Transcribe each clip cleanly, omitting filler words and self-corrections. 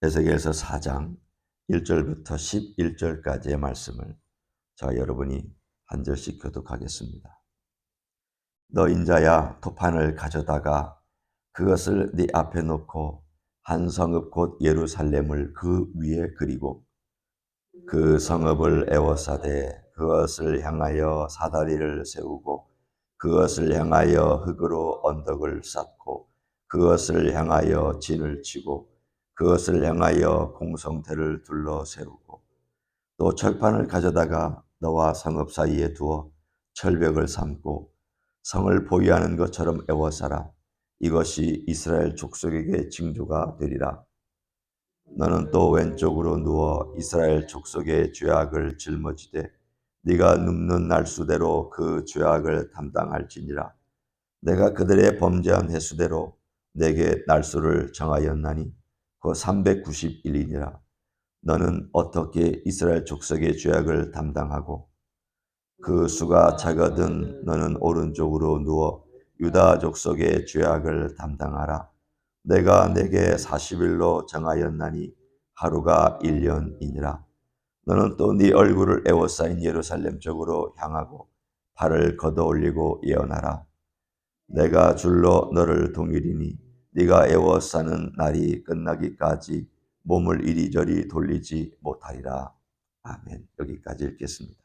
에스겔서 4장 1절부터 11절까지의 말씀을 여러분이 한 절씩 교독하겠습니다. 너 인자야, 도판을 가져다가 그것을 네 앞에 놓고 한 성읍 곧 예루살렘을 그 위에 그리고 그 성읍을 에워싸되 그것을 향하여 사다리를 세우고 그것을 향하여 흙으로 언덕을 쌓고 그것을 향하여 진을 치고 그것을 향하여 공성대를 둘러 세우고 또 철판을 가져다가 너와 성읍 사이에 두어 철벽을 삼고 성을 보위하는 것처럼 에워싸라. 이것이 이스라엘 족속에게 징조가 되리라. 너는 또 왼쪽으로 누워 이스라엘 족속의 죄악을 짊어지되 네가 눕는 날수대로 그 죄악을 담당할지니라. 내가 그들의 범죄한 횟수대로 내게 날수를 정하였나니 그 390일이니라. 너는 어떻게 이스라엘 족속의 죄악을 담당하고 그 수가 작거든 너는 오른쪽으로 누워 유다 족속의 죄악을 담당하라. 내가 내게 40일로 정하였나니 하루가 1년이니라. 너는 또 네 얼굴을 에워싸인 예루살렘 쪽으로 향하고 발을 걷어 올리고 예언하라. 내가 줄로 너를 동일이니 네가 에워싸는 날이 끝나기까지 몸을 이리저리 돌리지 못하리라. 아멘. 여기까지 읽겠습니다.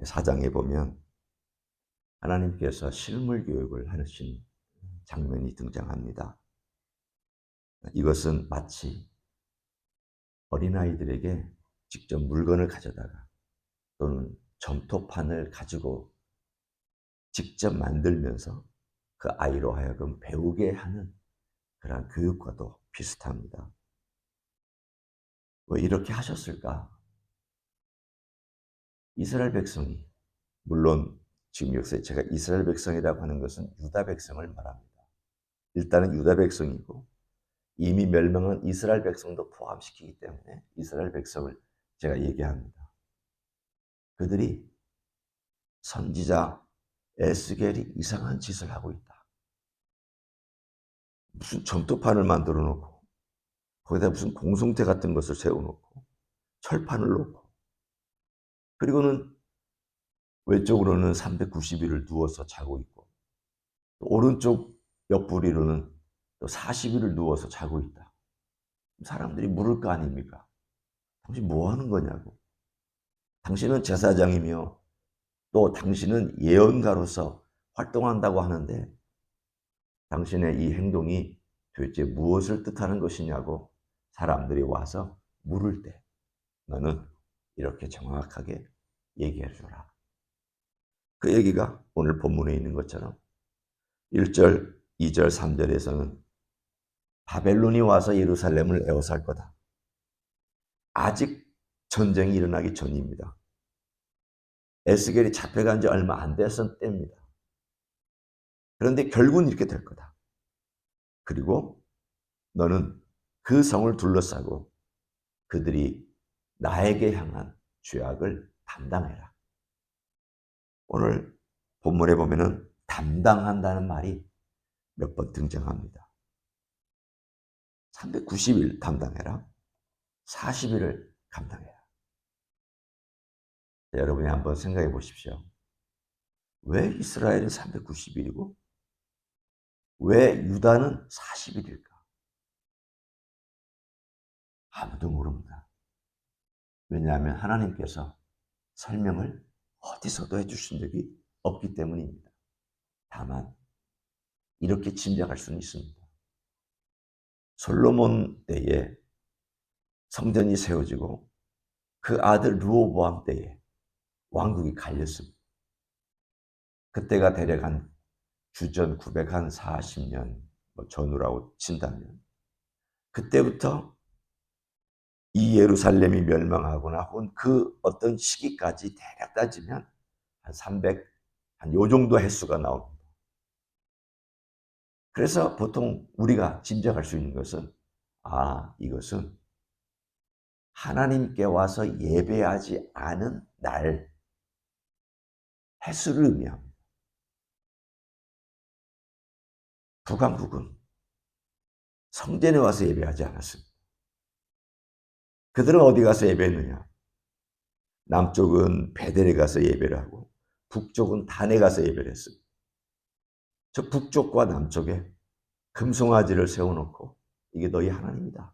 4장에 보면 하나님께서 실물 교육을 하신 장면이 등장합니다. 이것은 마치 어린아이들에게 직접 물건을 가져다가 또는 점토판을 가지고 직접 만들면서 그 아이로 하여금 배우게 하는 그런 교육과도 비슷합니다. 왜 이렇게 하셨을까? 이스라엘 백성이, 물론 지금 역사에 제가 이스라엘 백성이라고 하는 것은 유다 백성을 말합니다. 일단은 유다 백성이고 이미 멸망한 이스라엘 백성도 포함시키기 때문에 이스라엘 백성을 제가 얘기합니다. 그들이 선지자 에스겔이 이상한 짓을 하고 있다. 무슨 점토판을 만들어 놓고 거기다 무슨 공성대 같은 것을 세워놓고 철판을 놓고 그리고는 왼쪽으로는 390일을 누워서 자고 있고 오른쪽 옆구리로는 또 40일을 누워서 자고 있다. 사람들이 물을 거 아닙니까? 당신 뭐 하는 거냐고. 당신은 제사장이며 또 당신은 예언가로서 활동한다고 하는데 당신의 이 행동이 도대체 무엇을 뜻하는 것이냐고 사람들이 와서 물을 때 너는 이렇게 정확하게 얘기해 주라. 그 얘기가 오늘 본문에 있는 것처럼 1절, 2절, 3절에서는 바벨론이 와서 예루살렘을 에워쌀 거다. 아직 전쟁이 일어나기 전입니다. 에스겔이 잡혀간 지 얼마 안 됐을 때입니다. 그런데 결국은 이렇게 될 거다. 그리고 너는 그 성을 둘러싸고 그들이 나에게 향한 죄악을 담당해라. 오늘 본문에 보면은 담당한다는 말이 몇 번 등장합니다. 390일 담당해라. 40일을 감당해라. 여러분이 한번 생각해 보십시오. 왜 이스라엘은 390일이고 왜 유다는 40일일까? 아무도 모릅니다. 왜냐하면 하나님께서 설명을 어디서도 해주신 적이 없기 때문입니다. 다만 이렇게 짐작할 수는 있습니다. 솔로몬 때에 성전이 세워지고 그 아들 르호보암 때에 왕국이 갈렸습니다. 그때가 대략 한 주전 940년 전후라고 친다면 그때부터 이 예루살렘이 멸망하거나 혹은 그 어떤 시기까지 대략 따지면 한 300, 한 요 정도 횟수가 나옵니다. 그래서 보통 우리가 짐작할 수 있는 것은 이것은 하나님께 와서 예배하지 않은 날 횟수를 의미합니다. 북왕국은 성전에 와서 예배하지 않았습니다. 그들은 어디 가서 예배했느냐? 남쪽은 베델에 가서 예배를 하고 북쪽은 단에 가서 예배를 했습니다. 저 북쪽과 남쪽에 금송아지를 세워놓고 이게 너희 하나님이다.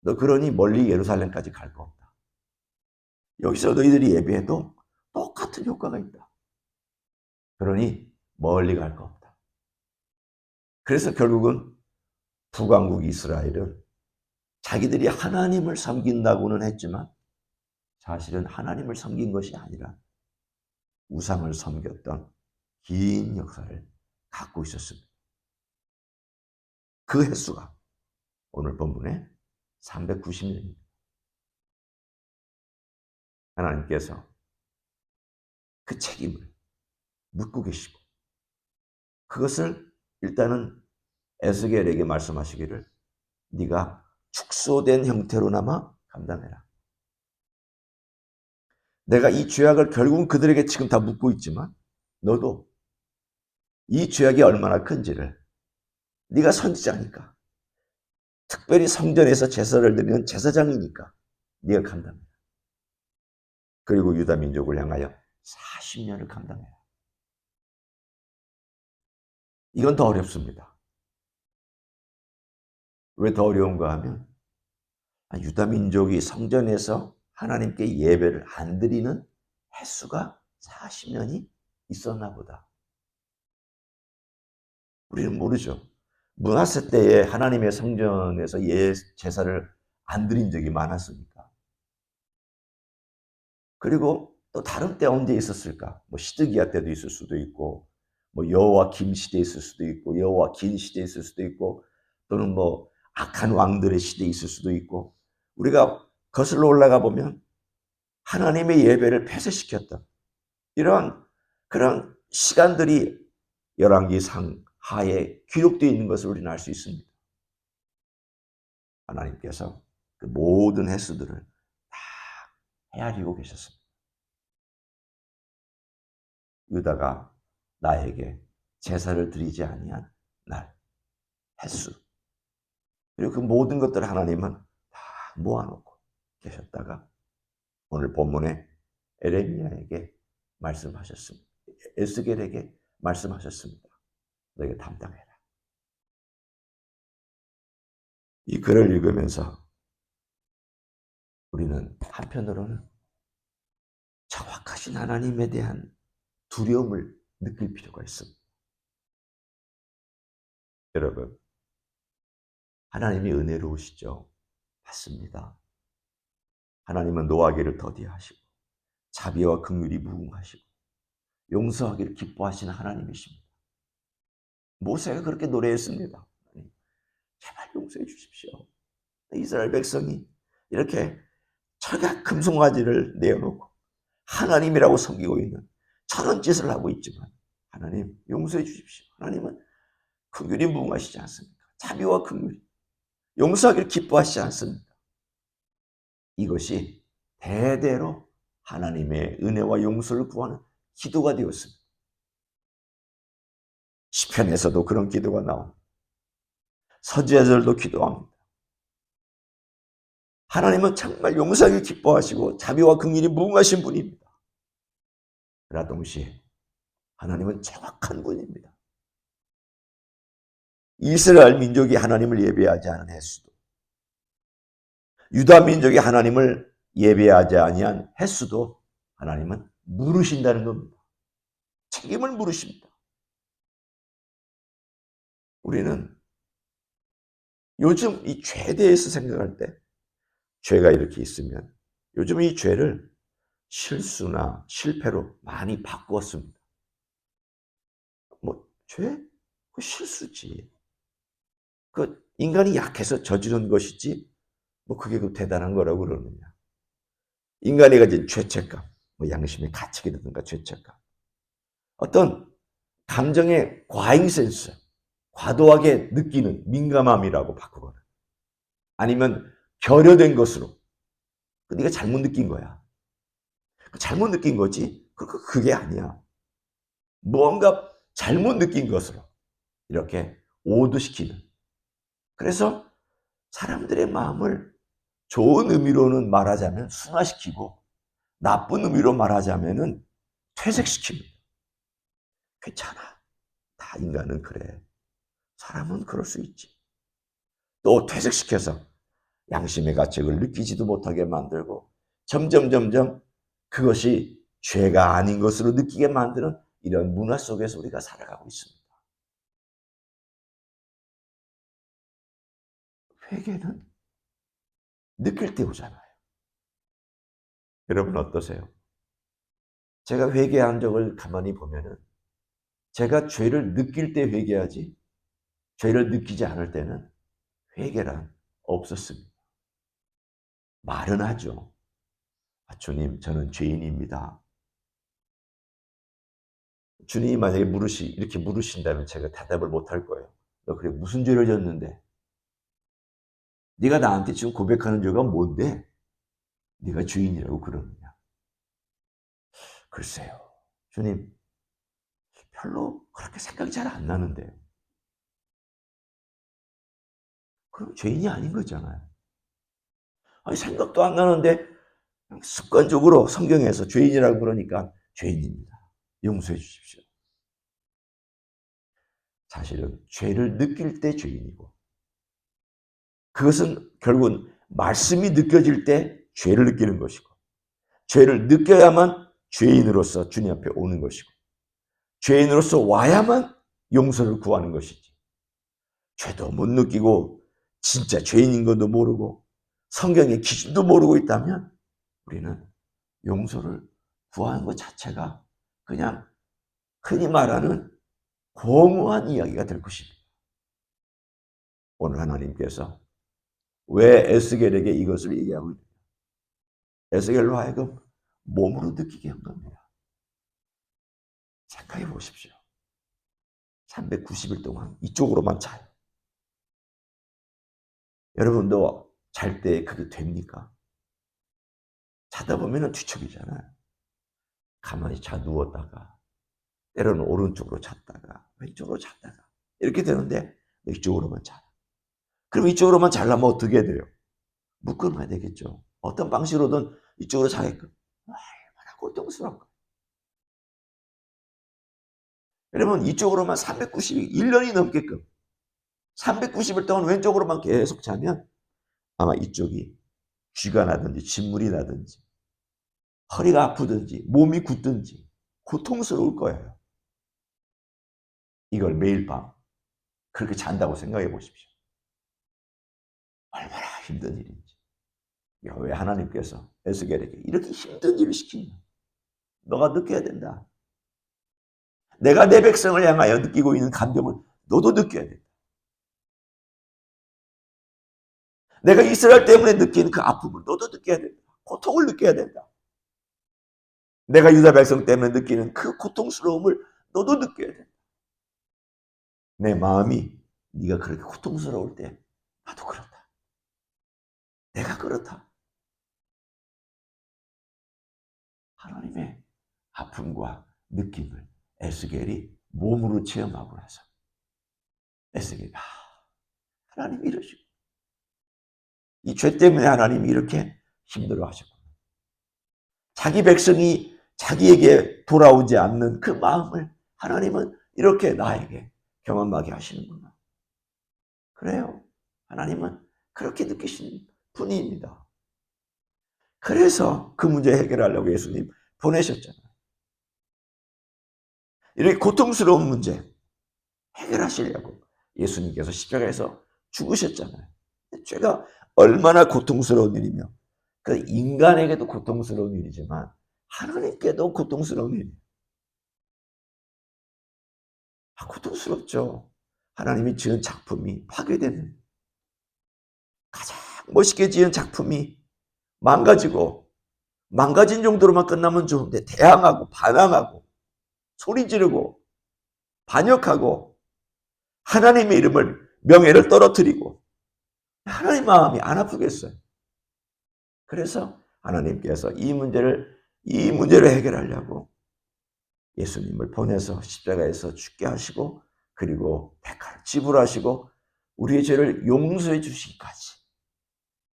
너 그러니 멀리 예루살렘까지 갈 거 없다. 여기서 너희들이 예배해도 똑같은 효과가 있다. 그러니 멀리 갈 거 없다. 그래서 결국은 북왕국 이스라엘은 자기들이 하나님을 섬긴다고는 했지만 사실은 하나님을 섬긴 것이 아니라 우상을 섬겼던 긴 역사를 갖고 있었습니다. 그 횟수가 오늘 본문에 390년입니다. 하나님께서 그 책임을 묻고 계시고 그것을 일단은 에스겔에게 말씀하시기를 네가 축소된 형태로나마 감당해라. 내가 이 죄악을 결국은 그들에게 지금 다 묻고 있지만 너도 이 죄악이 얼마나 큰지를 네가 선지자니까 특별히 성전에서 제사를 드리는 제사장이니까 네가 감당해라. 그리고 유다 민족을 향하여 40년을 감당해라. 이건 더 어렵습니다. 왜 더 어려운가 하면 유다 민족이 성전에서 하나님께 예배를 안 드리는 횟수가 40년이 있었나 보다. 우리는 모르죠. 므낫세 때에 하나님의 성전에서 제사를 안 드린 적이 많았으니까. 그리고 또 다른 때 언제 있었을까? 뭐 시드기야 때도 있을 수도 있고, 뭐 여호와김 시대 있을 수도 있고, 여호와긴 시대 있을 수도 있고, 또는 뭐 악한 왕들의 시대 있을 수도 있고, 우리가 거슬러 올라가 보면 하나님의 예배를 폐쇄시켰던 이러한 그런 시간들이 열왕기상 하에 기록되어 있는 것을 우리는 알 수 있습니다. 하나님께서 그 모든 횟수들을 다 헤아리고 계셨습니다. 유다가 나에게 제사를 드리지 아니한 날, 횟수, 그리고 그 모든 것들을 하나님은 다 모아놓고 계셨다가 오늘 본문에 에레미야에게 말씀하셨습니다. 에스겔에게 말씀하셨습니다. 너희가 담당해라. 이 글을 읽으면서 우리는 한편으로는 정확하신 하나님에 대한 두려움을 느낄 필요가 있습니다. 여러분, 하나님이 은혜로우시죠? 맞습니다. 하나님은 노하기를 더디하시고 자비와 긍휼이 무궁하시고 용서하기를 기뻐하시는 하나님이십니다. 모세가 그렇게 노래했습니다. 제발 용서해 주십시오. 이스라엘 백성이 이렇게 철각 금송아지를 내어놓고 하나님이라고 섬기고 있는 저런 짓을 하고 있지만 하나님 용서해 주십시오. 하나님은 긍휼이 무궁하시지 않습니까? 자비와 긍휼이 용서하기를 기뻐하시지 않습니까? 이것이 대대로 하나님의 은혜와 용서를 구하는 기도가 되었습니다. 시편에서도 그런 기도가 나옵니다. 서지자들도 기도합니다. 하나님은 정말 용서하기 기뻐하시고 자비와 긍휼이 무궁하신 분입니다. 그러나 동시에 하나님은 정확한 분입니다. 이스라엘 민족이 하나님을 예배하지 않은 횟수도 유다 민족이 하나님을 예배하지 아니한 횟수도 하나님은 물으신다는 겁니다. 책임을 물으십니다. 우리는 요즘 이 죄에 대해서 생각할 때 죄가 이렇게 있으면 요즘 이 죄를 실수나 실패로 많이 바꾸었습니다. 뭐 죄? 그 실수지. 그 인간이 약해서 저지른 것이지 뭐 그게 그 대단한 거라고 그러느냐. 인간이 가진 죄책감, 뭐 양심의 가책이라든가 죄책감, 어떤 감정의 과잉 센스, 과도하게 느끼는 민감함이라고 바꾸거나 아니면 결여된 것으로 네가 잘못 느낀 거야. 잘못 느낀 거지 그게 아니야. 뭔가 잘못 느낀 것으로 이렇게 오도시키는. 그래서 사람들의 마음을 좋은 의미로는 말하자면 순화시키고 나쁜 의미로 말하자면은 퇴색시킵니다. 괜찮아. 다 인간은 그래. 사람은 그럴 수 있지. 또 퇴색시켜서 양심의 가책을 느끼지도 못하게 만들고 점점 그것이 죄가 아닌 것으로 느끼게 만드는 이런 문화 속에서 우리가 살아가고 있습니다. 회개는 느낄 때 오잖아요. 여러분 어떠세요? 제가 회개한 적을 가만히 보면은 제가 죄를 느낄 때 회개하지 죄를 느끼지 않을 때는 회개란 없었습니다. 말은 하죠. 주님, 저는 죄인입니다. 주님이 만약에 이렇게 물으신다면 제가 대답을 못할 거예요. 너 그래 무슨 죄를 졌는데? 네가 나한테 지금 고백하는 죄가 뭔데? 네가 죄인이라고 그러느냐? 글쎄요. 주님, 별로 그렇게 생각이 잘 안 나는데. 그럼 죄인이 아닌 거잖아요. 아니, 생각도 안 나는데 습관적으로 성경에서 죄인이라고 그러니까 죄인입니다. 용서해 주십시오. 사실은 죄를 느낄 때 죄인이고 그것은 결국은 말씀이 느껴질 때 죄를 느끼는 것이고 죄를 느껴야만 죄인으로서 주님 앞에 오는 것이고 죄인으로서 와야만 용서를 구하는 것이지. 죄도 못 느끼고 진짜 죄인인 것도 모르고 성경의 기준도 모르고 있다면 우리는 용서를 구하는 것 자체가 그냥 흔히 말하는 공허한 이야기가 될 것입니다. 오늘 하나님께서 왜 에스겔에게 이것을 얘기하고 있느냐. 에스겔로 하여금 몸으로 느끼게 한 겁니다. 생각해 보십시오. 390일 동안 이쪽으로만 자요. 여러분도 잘 때 그게 됩니까? 자다 보면 뒤척이잖아요. 가만히 누웠다가 때로는 오른쪽으로 잤다가 왼쪽으로 잤다가 이렇게 되는데 이쪽으로만 자. 그럼 이쪽으로만 자려면 어떻게 돼요? 묶어놔야 되겠죠. 어떤 방식으로든 이쪽으로 자게끔. 얼마나 고통스러운 거예요. 여러분 이쪽으로만 390일, 1년이 넘게끔 390일 동안 왼쪽으로만 계속 자면 아마 이쪽이 쥐가 나든지 진물이 나든지 허리가 아프든지 몸이 굳든지 고통스러울 거예요. 이걸 매일 밤 그렇게 잔다고 생각해 보십시오. 얼마나 힘든 일인지. 왜 하나님께서 에스겔에게 이렇게 힘든 일을 시키냐. 너가 느껴야 된다. 내가 내 백성을 향하여 느끼고 있는 감정을 너도 느껴야 된다. 내가 이스라엘 때문에 느끼는 그 아픔을 너도 느껴야 된다. 고통을 느껴야 된다. 내가 유다 백성 때문에 느끼는 그 고통스러움을 너도 느껴야 된다. 내 마음이 네가 그렇게 고통스러울 때 나도 그렇다. 내가 그렇다. 하나님의 아픔과 느낌을 에스겔이 몸으로 체험하고 나서 에스겔이 하나님이 이러시고 이 죄 때문에 하나님이 이렇게 힘들어하시고 자기 백성이 자기에게 돌아오지 않는 그 마음을 하나님은 이렇게 나에게 경험하게 하시는구나. 그래요. 하나님은 그렇게 느끼시는 분입니다. 그래서 그 문제 해결하려고 예수님 보내셨잖아요. 이렇게 고통스러운 문제 해결하시려고 예수님께서 십자가에서 죽으셨잖아요. 죄가 얼마나 고통스러운 일이며 그 인간에게도 고통스러운 일이지만 하나님께도 고통스러운 일이에요. 고통스럽죠. 하나님이 지은 작품이 파괴되는 가장 멋있게 지은 작품이 망가지고 망가진 정도로만 끝나면 좋은데 대항하고 반항하고 소리 지르고 반역하고 하나님의 이름을 명예를 떨어뜨리고 하나님 마음이 안 아프겠어요. 그래서 하나님께서 이 문제를 해결하려고 예수님을 보내서 십자가에서 죽게 하시고 그리고 대가를 지불하시고 우리의 죄를 용서해 주시기까지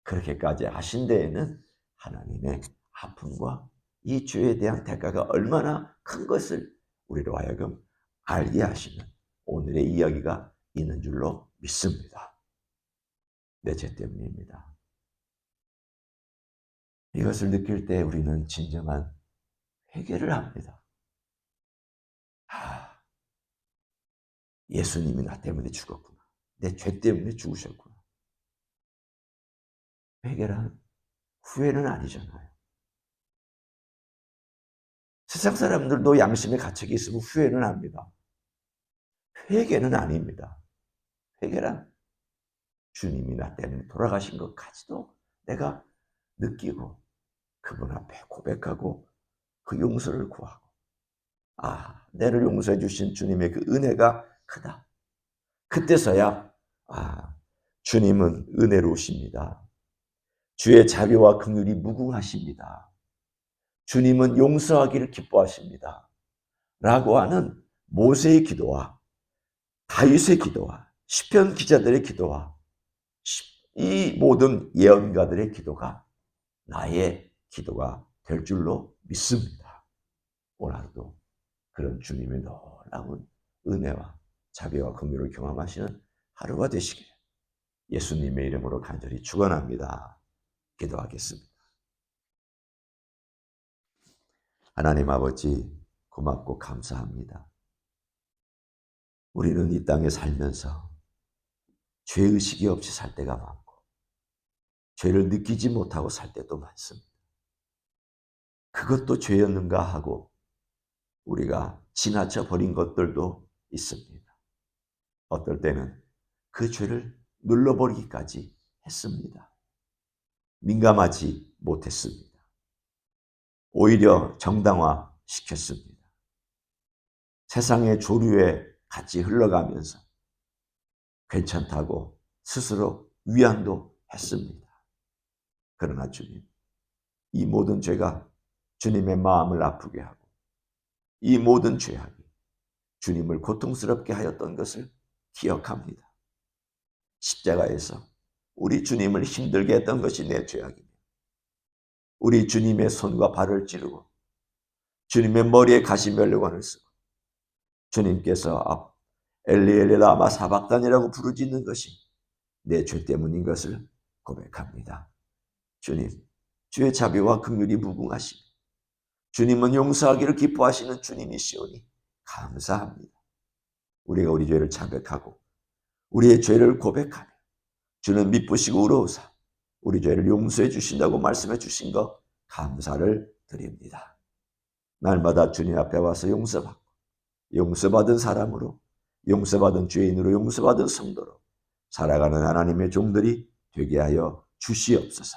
그렇게까지 하신 데에는 하나님의 아픔과 이 죄에 대한 대가가 얼마나 큰 것을 우리로 하여금 알게 하시는 오늘의 이야기가 있는 줄로 믿습니다. 내 죄 때문입니다. 이것을 느낄 때 우리는 진정한 회개를 합니다. 예수님이 나 때문에 죽었구나. 내 죄 때문에 죽으셨구나. 회개란 후회는 아니잖아요. 세상 사람들도 양심의 가책이 있으면 후회는 합니다. 회개는 아닙니다. 회개란 주님이 나 때문에 돌아가신 것까지도 내가 느끼고 그분 앞에 고백하고 그 용서를 구하고 나를 용서해 주신 주님의 그 은혜가 크다. 그때서야 주님은 은혜로우십니다. 주의 자비와 긍휼이 무궁하십니다. 주님은 용서하기를 기뻐하십니다. 라고 하는 모세의 기도와 다윗의 기도와 시편 기자들의 기도와 이 모든 예언가들의 기도가 나의 기도가 될 줄로 믿습니다. 오늘도 그런 주님의 놀라운 은혜와 자비와 긍휼을 경험하시는 하루가 되시길 예수님의 이름으로 간절히 축원합니다. 기도하겠습니다. 하나님 아버지 고맙고 감사합니다. 우리는 이 땅에 살면서 죄의식이 없이 살 때가 많고 죄를 느끼지 못하고 살 때도 많습니다. 그것도 죄였는가 하고 우리가 지나쳐 버린 것들도 있습니다. 어떨 때는 그 죄를 눌러버리기까지 했습니다. 민감하지 못했습니다. 오히려 정당화 시켰습니다. 세상의 조류에 같이 흘러가면서 괜찮다고 스스로 위안도 했습니다. 그러나 주님, 이 모든 죄가 주님의 마음을 아프게 하고 이 모든 죄악이 주님을 고통스럽게 하였던 것을 기억합니다. 십자가에서 우리 주님을 힘들게 했던 것이 내 죄악이며 우리 주님의 손과 발을 찌르고 주님의 머리에 가시면류관을 쓰고 주님께서 엘리 엘리 라마 사박단이라고 부르짖는 것이 내 죄 때문인 것을 고백합니다. 주님, 주의 자비와 긍휼이 무궁하시니 주님은 용서하기를 기뻐하시는 주님이시오니 감사합니다. 우리가 우리 죄를 자백하고 우리의 죄를 고백하며 주는 미쁘시고 의로우사 우리 죄를 용서해 주신다고 말씀해 주신 것 감사를 드립니다. 날마다 주님 앞에 와서 용서받고 용서받은 사람으로 용서받은 죄인으로 용서받은 성도로 살아가는 하나님의 종들이 되게 하여 주시옵소서.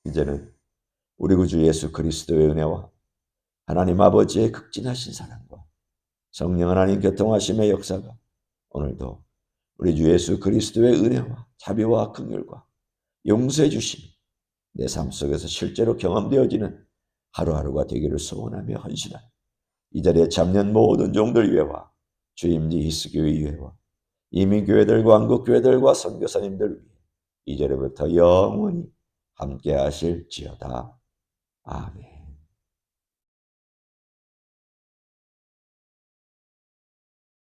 이제는 우리 구주 예수 그리스도의 은혜와 하나님 아버지의 극진하신 사랑과 성령 하나님 교통하심의 역사가 오늘도 우리 주 예수 그리스도의 은혜와 자비와 긍휼과 용서해 주심이 내 삶 속에서 실제로 경험되어지는 하루하루가 되기를 소원하며 헌신하는 이 자리에 참여한 모든 종들 위해와 주임지 히스교회 위해와 이민교회들과 한국교회들과 선교사님들 위해 이제부터 영원히 함께 하실지어다. 아멘.